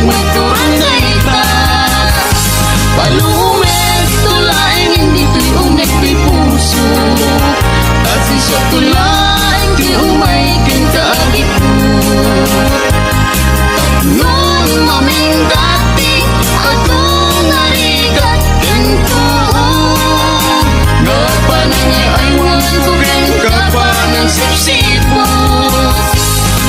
magturangay ta. Palumet tulaing hindi to'y unek to'y puso, at siya tulaing di umay king kaagit ko. Tapnon maminggati atong narigat kento, nga panangay aywan ko rin kapanang sipsipot.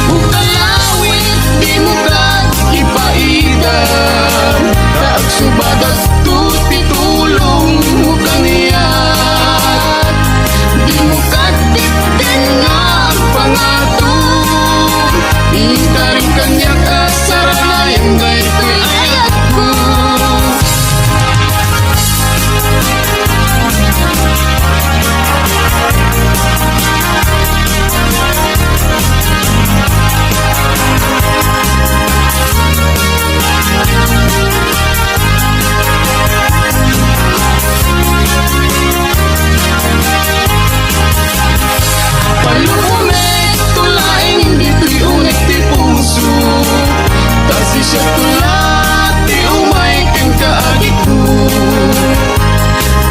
Ukalawit di mo ka ipaidan, kaag subadat tuti tulong mo kaniyat. Di mo katipten nga ang pangatong, ikaring kanya kasaranayan nga ito'y ayat ko. Palumet tulaing hindi to'y unek ti puso, kasi siya tulat ti umay king kaagit ko.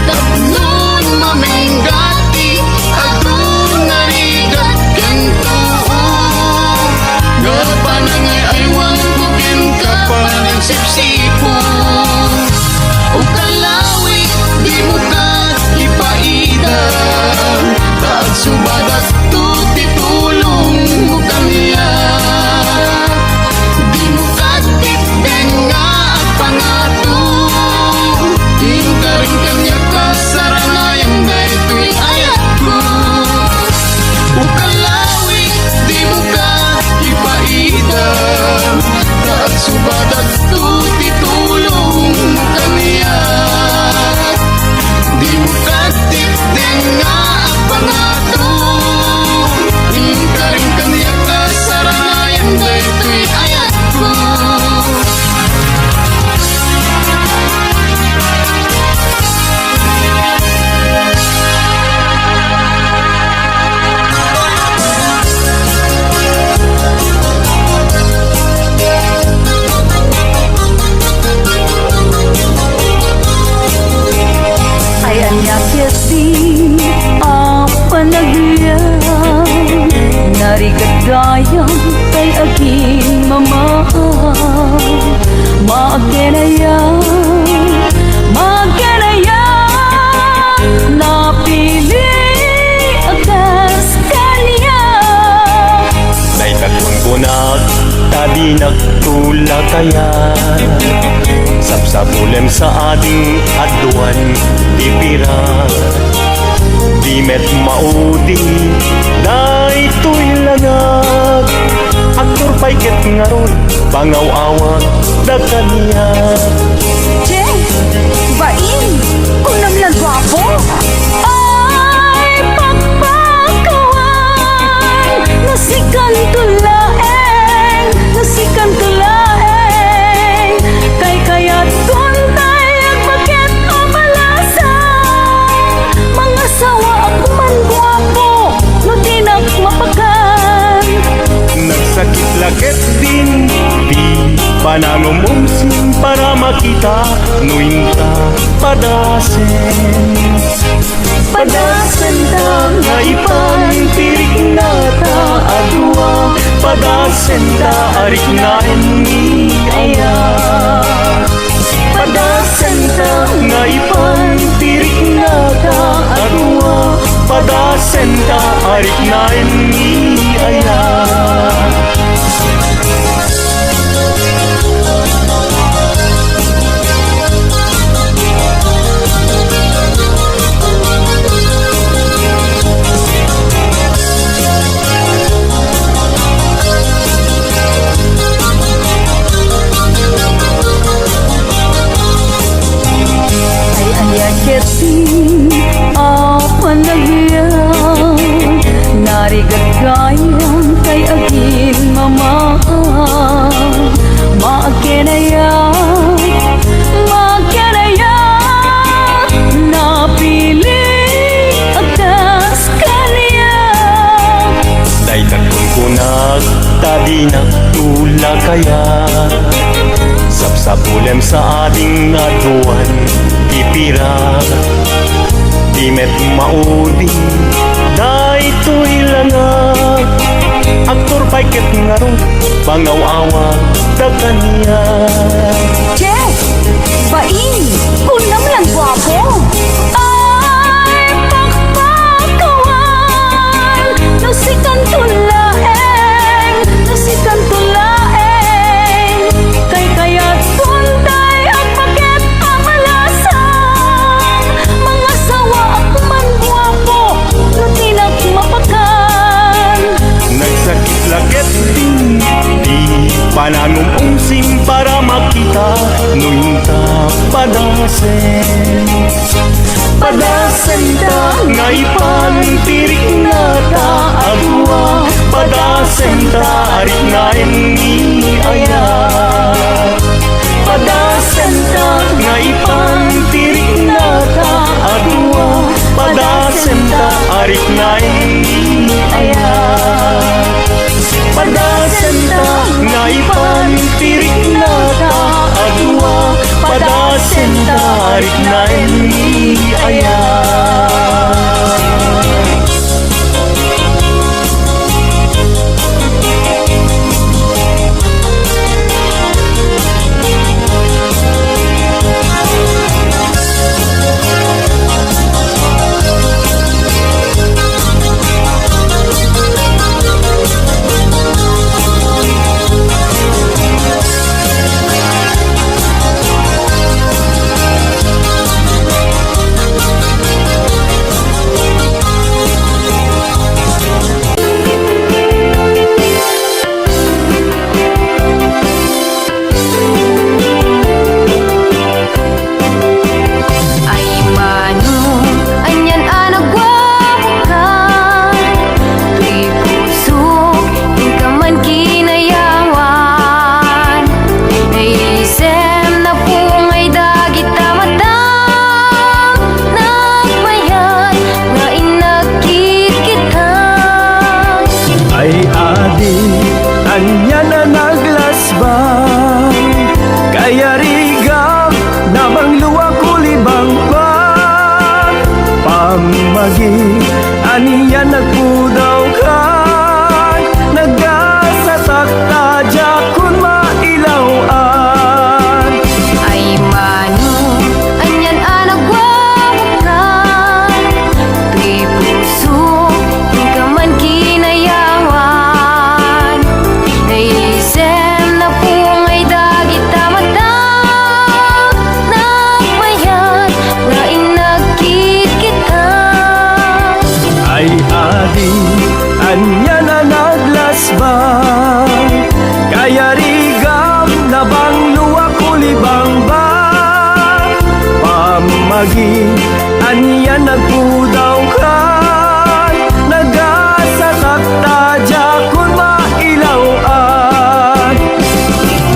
Tapnon maminggati atong narigat kento, nga panangay aywan ko kin kapanang sipsipon. O kalawit di mo ka ipaidan, kaag subadat tuti tulong mo kaniyat. Di mo katipden nga ang pangatong, ikaring kanya kasaranayan nga ito'y ayat ko. O kalawit di mo ka ipaidan, kaag subadat tuti tulong mo kaniyat. Di mo katipden nga ang pangatong, ikaring kanya kasaranayan nga ito'y ayat ko. Ay anyakit di apa nagyang, narigadayang kay aking mamahal. Maagkenayang, napili akas kanya. Nay katungkunag, tadi nagtula kaya, sapsapulem sa ading aduan di pira. Di met maudi, na ito'y langag, aktor pa'y ket ngaron, pangaw-awag na kaniya. Che, bain, kunam lang gwapo. Ay, pagpakawan, nasikan tulaeng, kay kayat tuntay ang bakit amalasa. Mga sawa ako man gwapo, no di mapakan. Nagsakit lakit din, di panangumumsin para makita, nuinta padasen. Padasan ta Nga ipantirik na ta adwa, padasen ta arik na enni aya. Padasen ta nga ipantirik na ta adwa, padasen ta arik na enni aya. Keti apa nagyang, narigagayang kay agin mamahal. Maagkenayang, napili akas kaniya. Day katungkunag, tadi nagtula kaya, Sa pulem sa ating natuan ipira di met maudi daytoy langat aktor paiket ngaro pangaw-awa da kaniya. Che, bain, kunam lang gwapo. Ay, pakpakawan, nasikan tulaeng, nasikan tulaeng. Kay kaya't punday at bakit amalasang. Mga sawa at man gwapo, natinak mapakan. Nagsakit laket di pananumungsim para makita nuinta padasen. Padasen ta ngaipan tirik na ta agwa, padasen ta arik na ni aya. Padasen ta ngaipan tirik na ta agwa, padasen ta arik na ni aya. Padasen ta ngaipan tirik na ta agwa, padasen ta arik na ni aya. Anya na naglasbang kaya rigam namang luwa kulibang pa pamagi aniya nagpudaw ka nagasasak tadya kun mailawan. Ay mano, anyan anagwawakan, tuy puso, di ka man kinayawan. Naisem na pungay dagit tamatang, nagmayat, nga inagkit kita. Ay adi anya na naglasbang kaya rigam na bang luwa kulibang ba pamagi anya nagpudaw ka nagasatak tadya kun mailawan.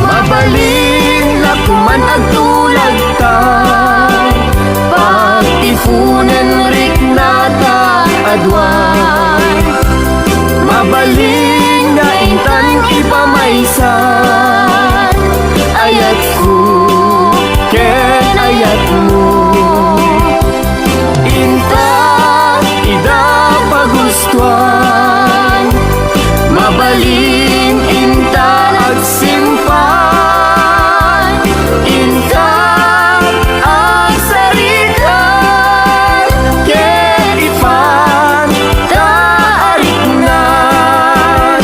Mabalin lakuman ang tulag ta pagtifunan rik nata adwan. Mabalin nga intan ipamaysan ayat ko ken ayat mo. Inta ida pagustuhan mabalin inta agsimpan inta agsarikan ken ipan taariknan.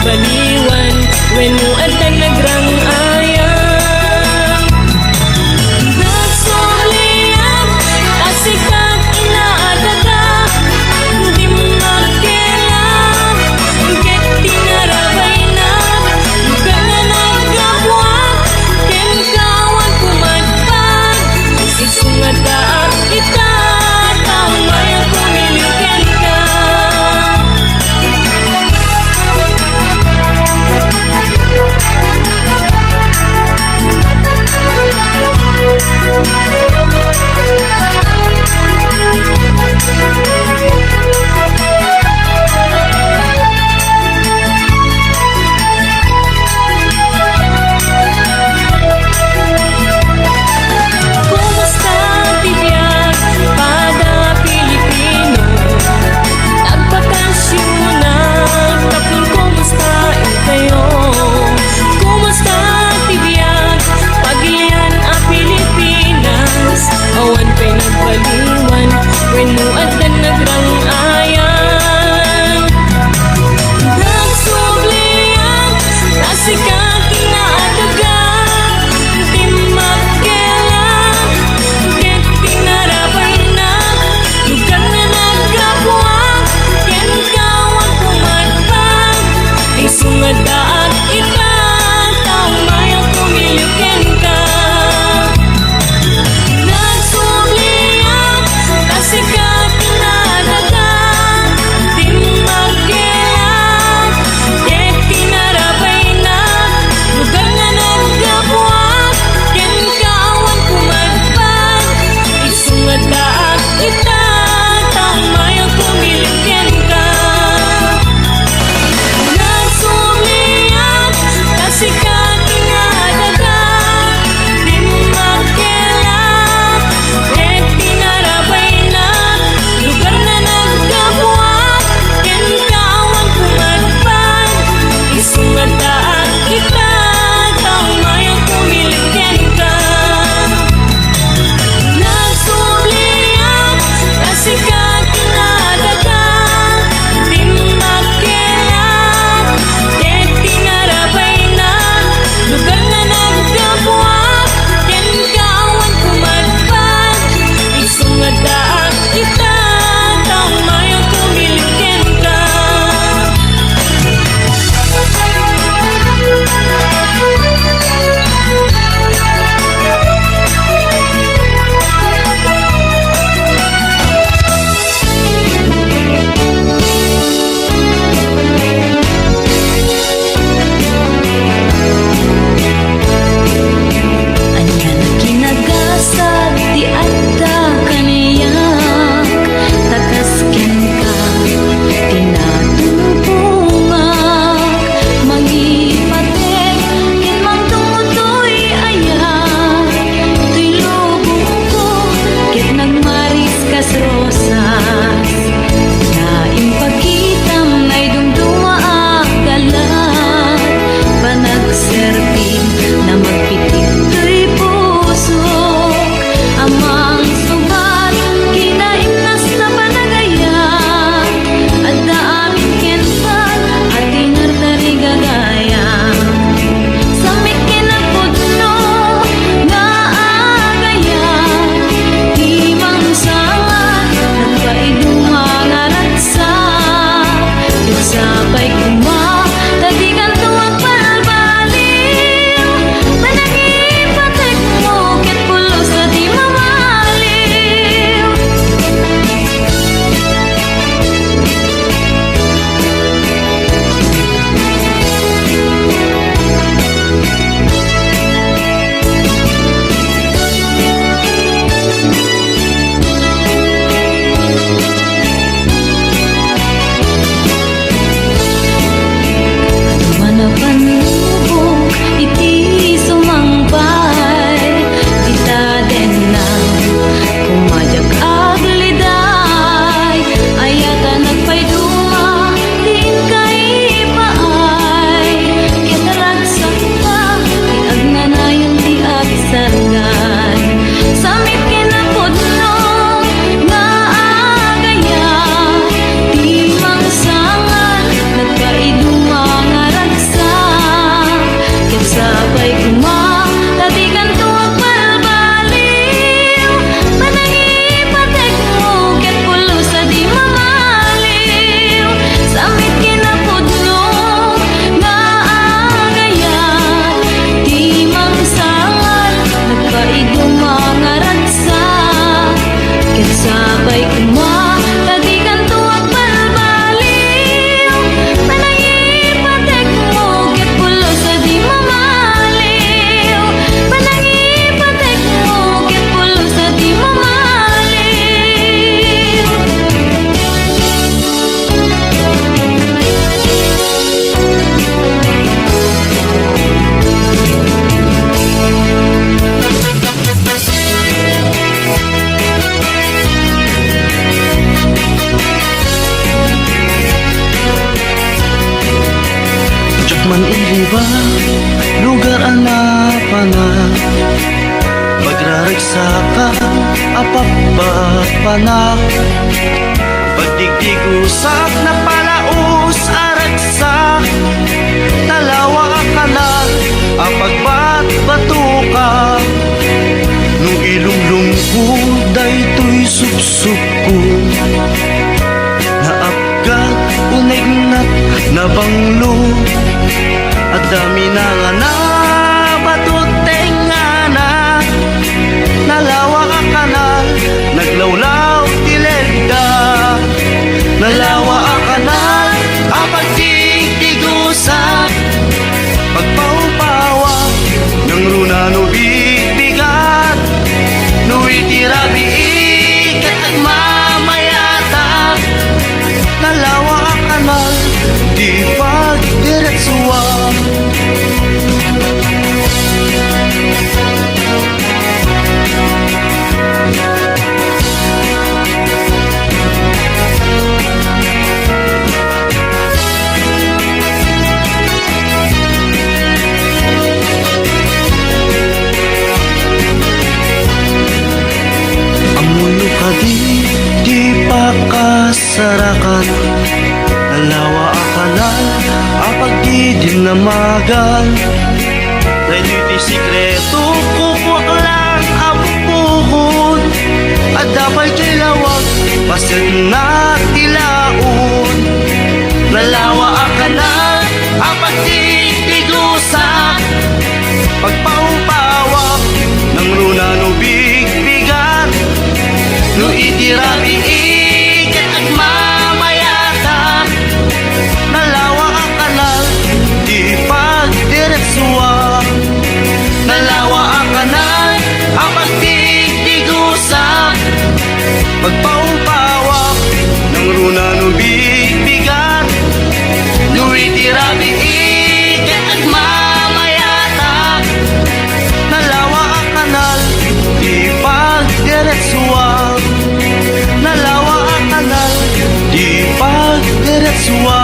nagbaliwan wenno adta nagrang ayang nagsulian asikat inaadaga di magkailan ket tinarabay na lugar na nagkabuak ken kawan kumadpad isungat daak kita tamay ang kumilikan ka Kumusta tibiyag pada Pilipino nagpakasyonan tapos kumusta kayo kumusta tibiyag pagilian a Pilipinas awan pa'y nagbaliwan wenno adta nagrang ayang nagsublian nasikat inaadaga di magkailan ket tinarabay na lugar na nagkabuak ken kawan kumadpad isungat daak ita tamay ang kumilikan ka nagsublian nasikat inaadaga di magkailan ket tinarabay na lugar na nagkabuak ken kawan kumadpad isungat daak ita tamay ang kumilikan ka nagsublian man iliba, lugar anapana. Magraragsa apapapanak. Pagdigdig usak na palaus aragsak. Talawa ka na apagbat batuka. Nung ilumlum ko daytoy suksok ko. Naapgat unegnat na banglo. At dami na nga na batuteng nga na. Nalawa ka kanal, naglawlaw tilegda. Nalawa ka kanal, apag tigtigusa. Pagpaupawa ng runano bigbigat. Nuitirabi ikat at mamayata. Nalawa ka kanal, di pagdiretsuwa. Amuyo ka di pa kasarakan. Nalawa akanal, apag di dinamagan. Dahil ito'y sikreto, kukwak lang abukod. At dapat kay lawag, pasit na tilaon. Nalawa akanal, apag di tigusa. Pagpaupawak ng runano bigbigan. No itirabi ikat at mamayata. Nalawa ang kanal, di pagdiretsuwa. Nalawa ang kanal, ang pagtitigusa. Pagpaupawak ng runano bigbigan. No itirabi ikat at mamayata. Nalawa ang kanal, di pagdiretsuwa. Nalawa ang kanal, di pagdiretsuwa.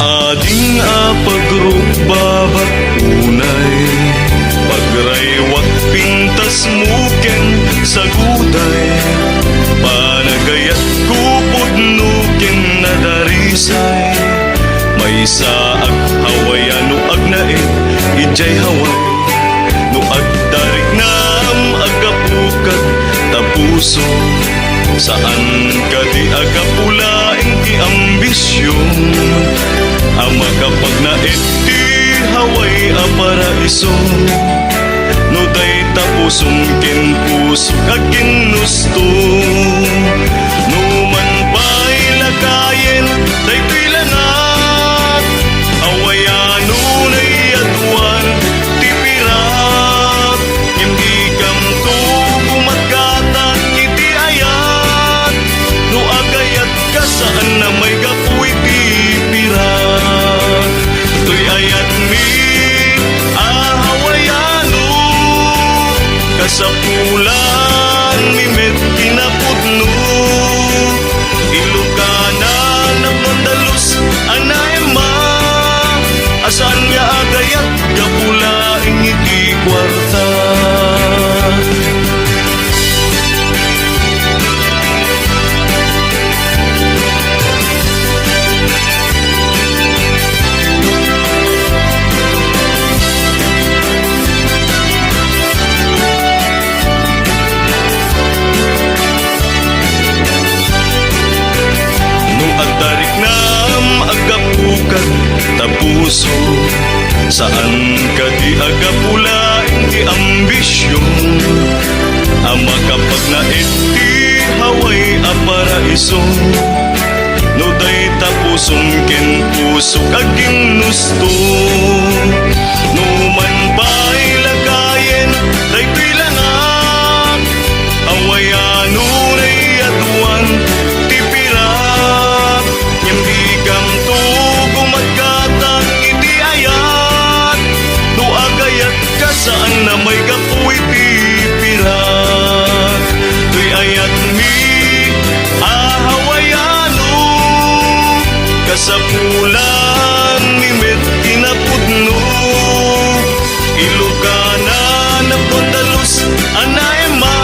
Ading apagrubabat unay. Pagraywat pintas muken sa guday. Panagayat kupod nuken na darisay. May saag hawayano agnaet ijay haway. No agdarig nam agapukat tapuso. Saan ka di agapulaing ti ambisyon. Ang makapag na iti haway a paraiso. No day tapusong kin puso kagin nusto. No man pa'y lakayen day pilangat. Awayano na'y atuan ti pirat. Hindi kam to kumagkata iti ayat. No agayat ka saan na may gapuy ti pirat. To'y ayat mi ahawayano. Kasapulan mi met kinaputno. Ilukanan ang mandalus anaema. Asan nga agayat kapulaing iti kwarta. Tapuso saan ka di agapulaing ti ambisyon. Ang makapag na iti haway a paraiso. pusong ken puso kaging nusto. Numan ba'y lagayen, day pilangak, awayano na'y aduan, tipirak, nyambigam to gumagkatang iti ayat, nuagayat ka saan na may gapuy tipirak. Tuy ayat mi ahawayano, kasapulan mi met kinapudno, ilugana na pondalus anaema,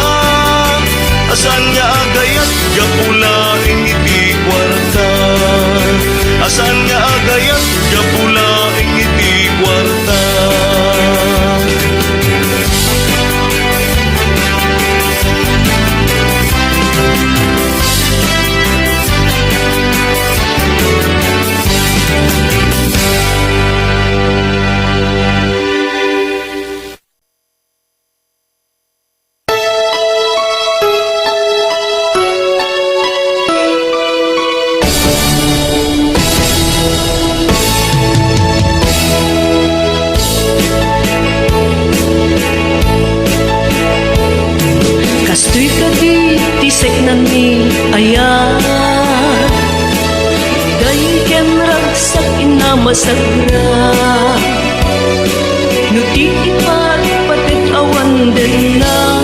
asan nga agayat gapulaing iti kwarta, asan nga agayat gapulaing iti kwarta. Kastoy kadi tisek nani ayan, day ken ragsak inamasagra, nuti ipat patit awan din na,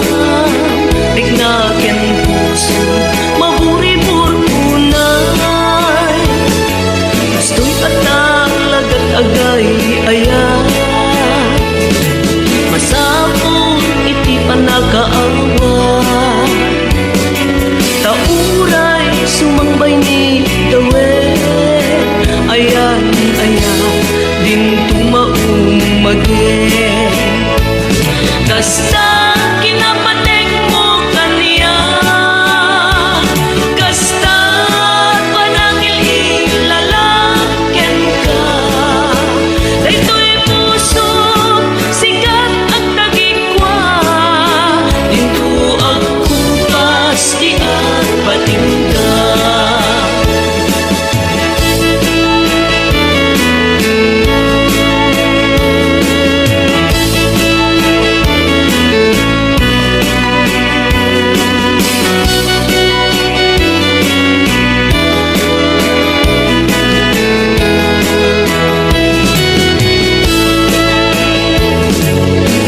bigna ken puso maburi purpunay. Kastoy atang lagat agay ayan, masapon iti panagkaawa, tauray sumangbay ni dawe, ayan ayan din tumaumage. Kasta kinapatek mo kaniya, kasta panangil ilalakyan ka, daytoy puso sikat at tagikwa, dinto agkupas di at patinda.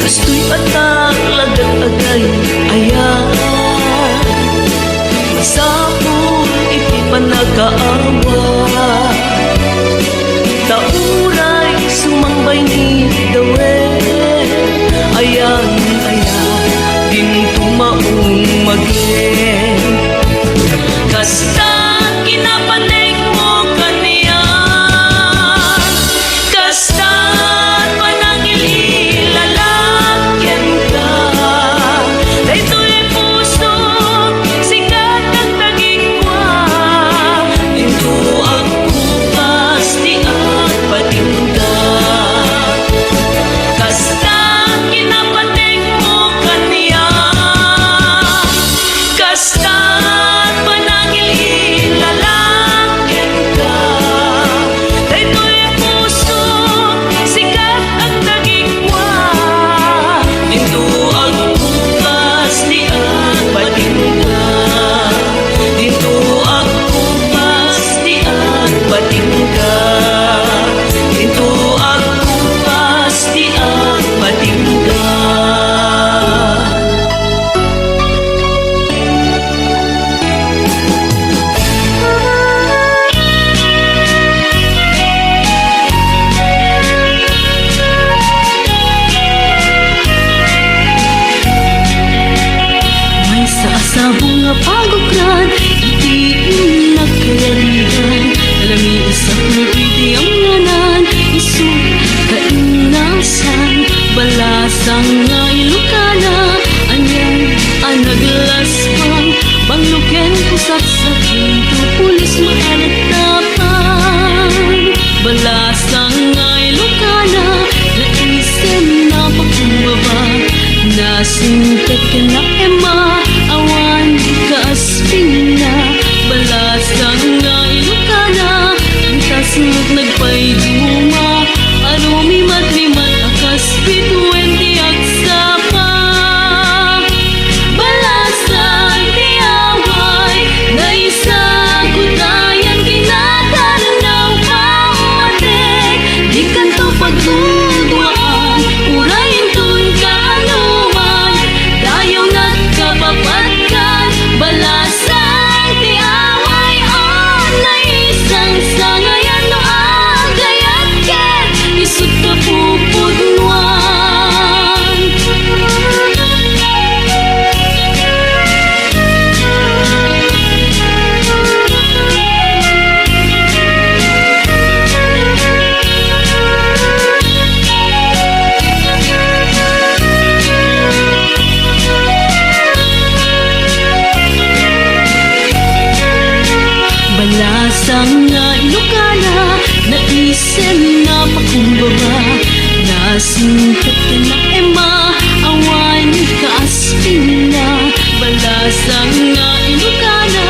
Kastoy atang lagat agay ayan, masapul iti panagkaawa, tauray sumangbay ni dawe, ayan ayan din tumaumage. Kasta kinapanek mo kaniya, kasta panangil ilalakyan ka, daytoy puso sikat at tagikwa, dinto nagpay duma Arumi matrimat akas bituin di agsapa Balasan di away na isa Kutayan kinatanaw pamatik Di kanto pagdudwaan Urayin tun kaanuman Dayaw nagkapapatkan Balasan di away on na isang sangayan no agayat ken Isut ka pupudnuan Balasang nga ilokana na isen na pakumbaba Nasingkat ka na ema awan kaaspin na Balasang nga ilokana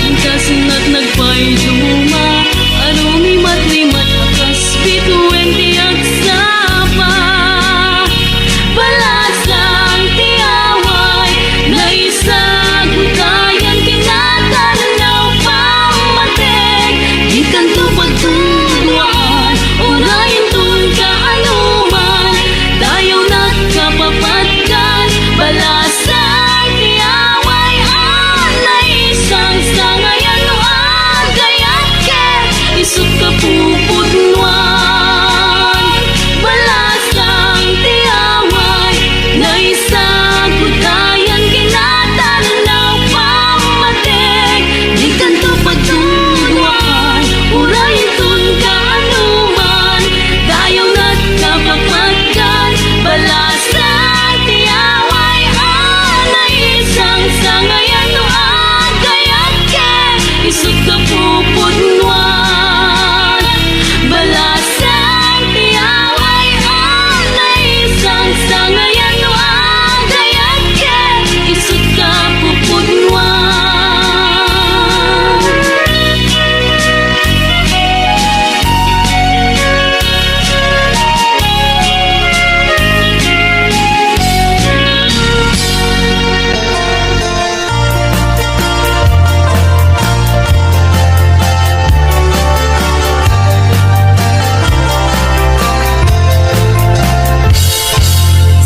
ang kasinat nagpay duma Arumi matrimat akas bituin di agsapa Balasang tiaway na isa Gutayan kinatanaw pamatik Di kanto pagtuluan Urayin tun kaanuman Dayaw nagkapapatkan Balasang tiaway na isang sangayan no agayat ken Isut ka pupudnuan Balasang tiaway na isa Gutayan kinatanaw pamatik Di kanto pagtuluan Urayin tun kaanuman Dayaw nagkapapatkan Balasang tiaway na isang sangayan no agayat ken Isut ka pupudnuan Balasang tiaway na isang sangayan no agayat ken Isut ka pupudnuan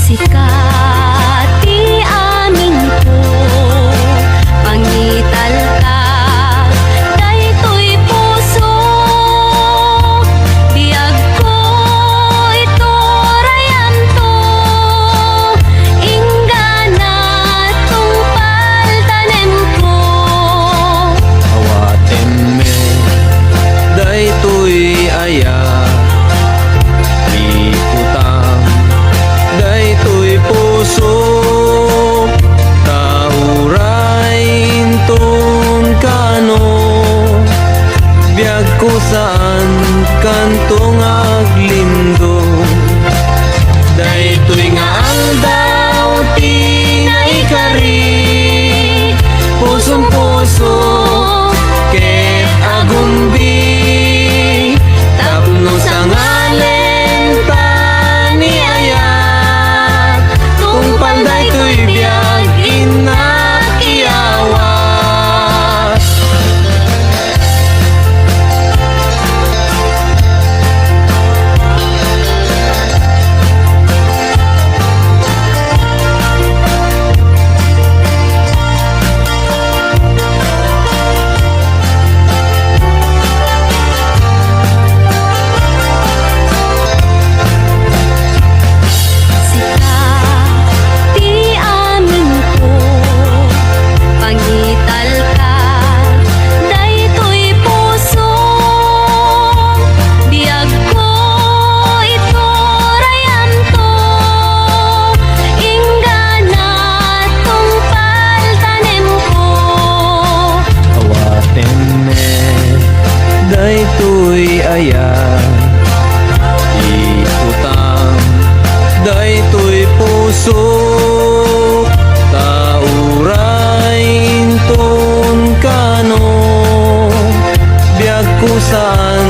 Sikat di amin ko Pangital ka Daytoy puso Biag ko ito rayan to Ingana tungpal tanem ko Awaten me daytoy aya Iputang daytoy puso Taurain tun kano Biag ko saan kantong aglindo Daytoy nga ang daw tinaikari Pusong puso ket agumbi Tapno sa ngalen ni ayat Tungpal daytoy biag inakiawas pusok tauray inton kano biag kusan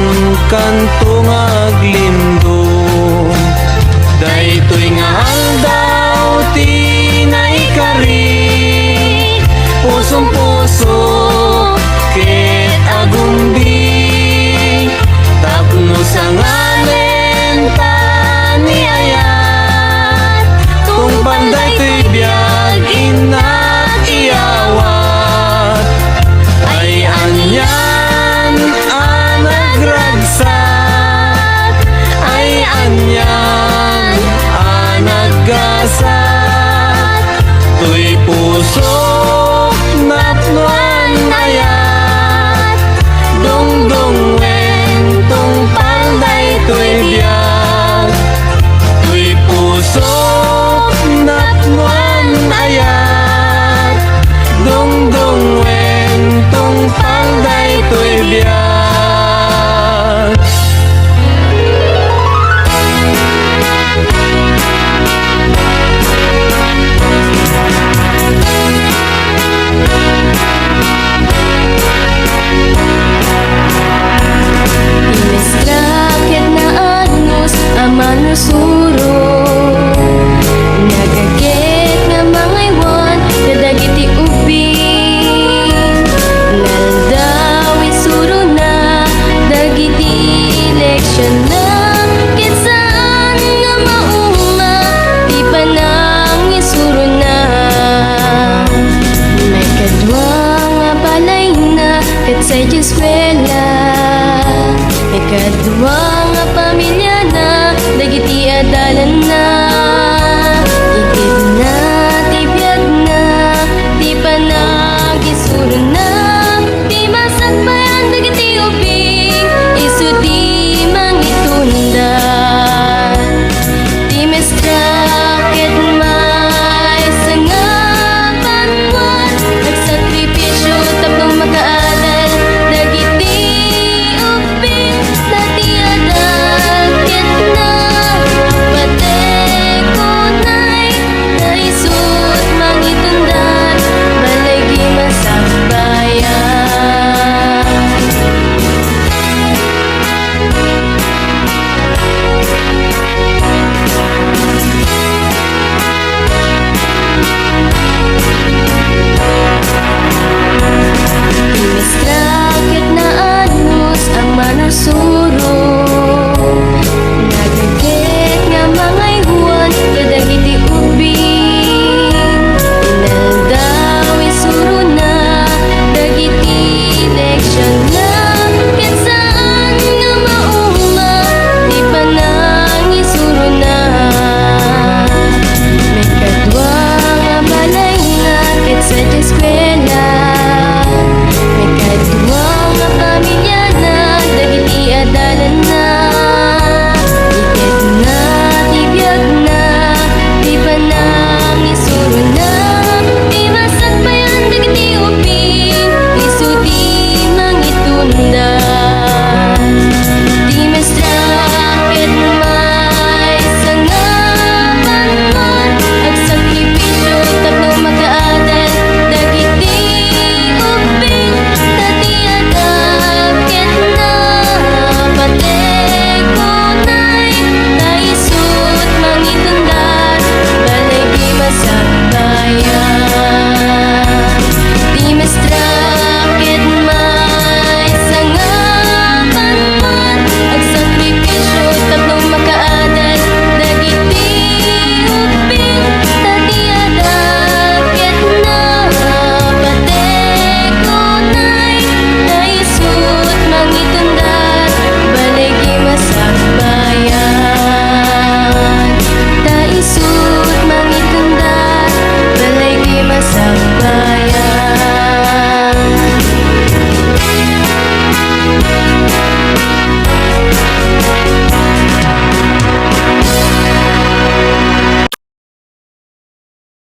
kanto nga aglindong. Daytoy nga aldaw tinay kari, pusong puso ket agumbi, tapno sa nganen taniayat, tung panday to'y biyag inat iyawat, ay anyan anagragsak, ay anyan anaggasat, to'y puso napnuan ayat, dongdong wen tung panday to'y biyag, to'y puso napnuan ayat, dongdong wen tung panday to'y biyag. Tinestrakit na agnos aman nusuro, nagagit nga mga iwan kadagiti ubing, naldaw isuro na dagiti leksyon na kinsaan nga mauma di pa nang isuro na, may kadwa nga balay na kat sa eskwela, may kadwa nga pamilya na dagiti adalan na.